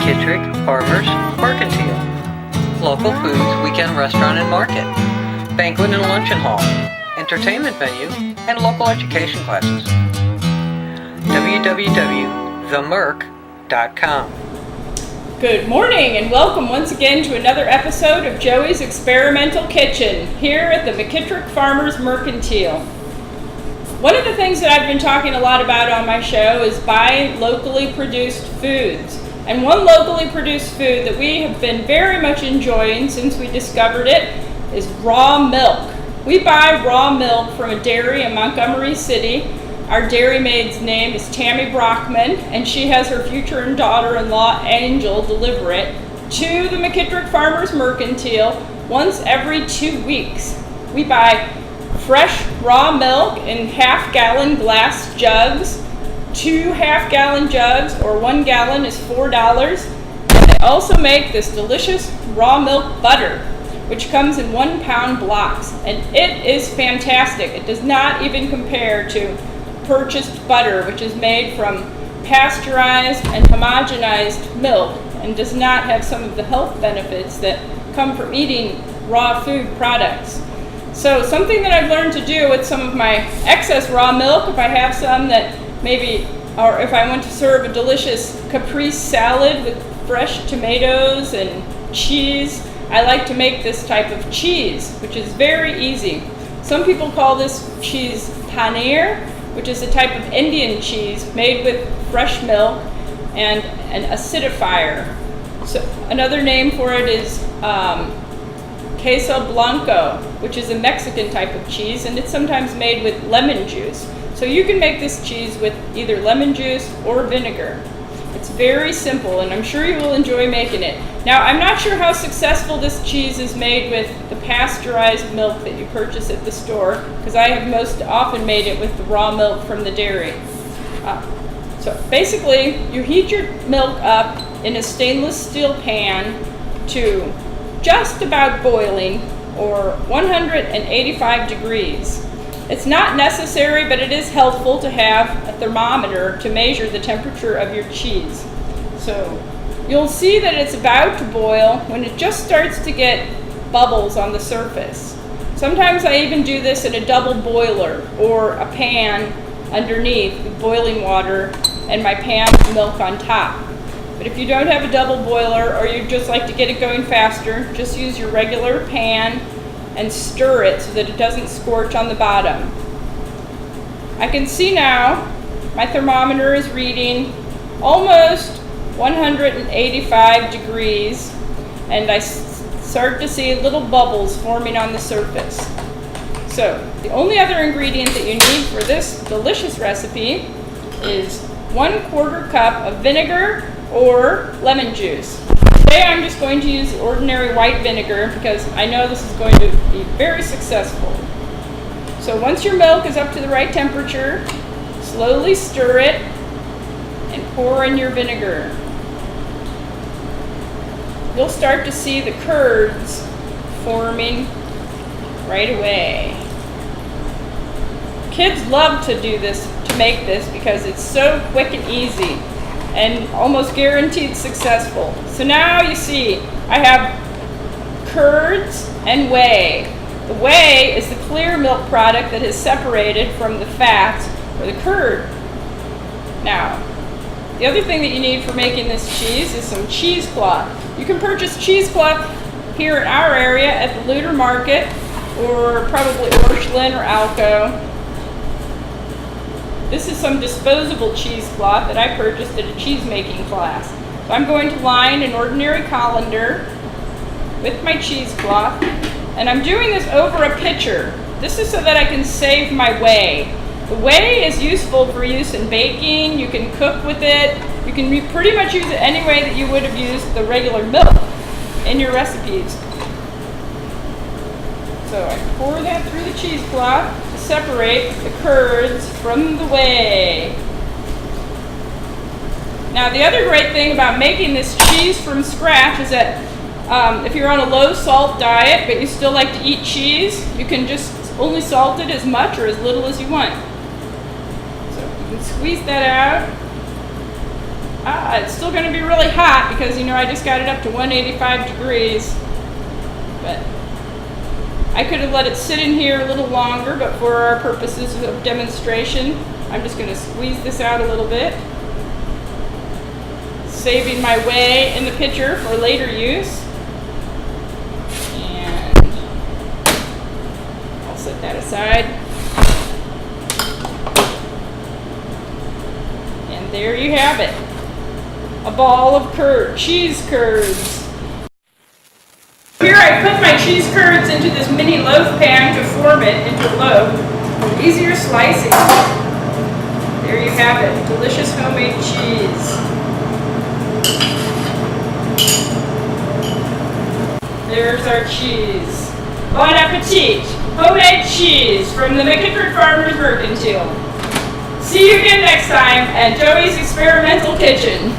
McKittrick Farmers Mercantile. Local foods, weekend restaurant and market, banquet and luncheon hall, entertainment venue, and local education classes. www.themerc.com. Good morning and welcome once again to another episode of Joey's Experimental Kitchen here at the McKittrick Farmers Mercantile. One of the things that I've been talking a lot about on my show is buying locally produced foods. And one locally produced food that we have been very much enjoying since we discovered it is raw milk. We buy raw milk from a dairy in Montgomery City. Our dairy maid's name is Tammy Brockman, and she has her future daughter-in-law, Angel, deliver it to the McKittrick Farmers Mercantile once every 2 weeks. We buy fresh raw milk in half-gallon glass jugs. 2 half-gallon jugs or 1 gallon is $4. And they also make this delicious raw milk butter, which comes in 1 pound blocks, and it is fantastic. It does not even compare to purchased butter, which is made from pasteurized and homogenized milk and does not have some of the health benefits that come from eating raw food products. So something that I've learned to do with some of my excess raw milk, if I have some that maybe, or if I want to serve a delicious caprese salad with fresh tomatoes and cheese, I like to make this type of cheese, which is very easy. Some people call this cheese paneer, which is a type of Indian cheese made with fresh milk and an acidifier. So another name for it is queso blanco, which is a Mexican type of cheese, and it's sometimes made with lemon juice. So you can make this cheese with either lemon juice or vinegar. It's very simple, and I'm sure you will enjoy making it. Now, I'm not sure how successful this cheese is made with the pasteurized milk that you purchase at the store, because I have most often made it with the raw milk from the dairy. So basically, you heat your milk up in a stainless steel pan to just about boiling, or 185 degrees. It's not necessary, but it is helpful to have a thermometer to measure the temperature of your cheese. So you'll see that it's about to boil when it just starts to get bubbles on the surface. Sometimes I even do this in a double boiler or a pan underneath with boiling water and my pan with milk on top. But if you don't have a double boiler or you just like to get it going faster, just use your regular pan and stir it so that it doesn't scorch on the bottom. I can see now my thermometer is reading almost 185 degrees, and I start to see little bubbles forming on the surface. So the only other ingredient that you need for this delicious recipe is 1/4 cup of vinegar or lemon juice. Today I'm just going to use the ordinary white vinegar because I know this is going to be very successful. So once your milk is up to the right temperature, slowly stir it and pour in your vinegar. You'll start to see the curds forming right away. Kids love to do this, to make this, because it's so quick and easy and almost guaranteed successful. So now you see I have curds and whey. The whey is the clear milk product that is separated from the fat or the curd. Now, the other thing that you need for making this cheese is some cheesecloth. You can purchase cheesecloth here in our area at the Luter Market or probably Orscheln or Alco. This is some disposable cheesecloth that I purchased at a cheese making class. So I'm going to line an ordinary colander with my cheesecloth, and I'm doing this over a pitcher. This is so that I can save my whey. The whey is useful for use in baking. You can cook with it. You can pretty much use it any way that you would have used the regular milk in your recipes. So I pour that through the cheesecloth to separate the curds from the whey. Now the other great thing about making this cheese from scratch is that if you're on a low salt diet but you still like to eat cheese, you can just only salt it as much or as little as you want. So you can squeeze that out It's still going to be really hot because, I just got it up to 185 degrees. But I could have let it sit in here a little longer, but for our purposes of demonstration, I'm just going to squeeze this out a little bit, saving my whey in the pitcher for later use. And I'll set that aside. And there you have it. A ball of cheese curds. Here I put my cheese curds into this mini loaf pan to form it into a loaf for easier slicing. There you have it, delicious homemade cheese. There's our cheese. Bon appetit! Homemade cheese from the McKittrick Farmers Mercantile. See you again next time at Joey's Experimental Kitchen.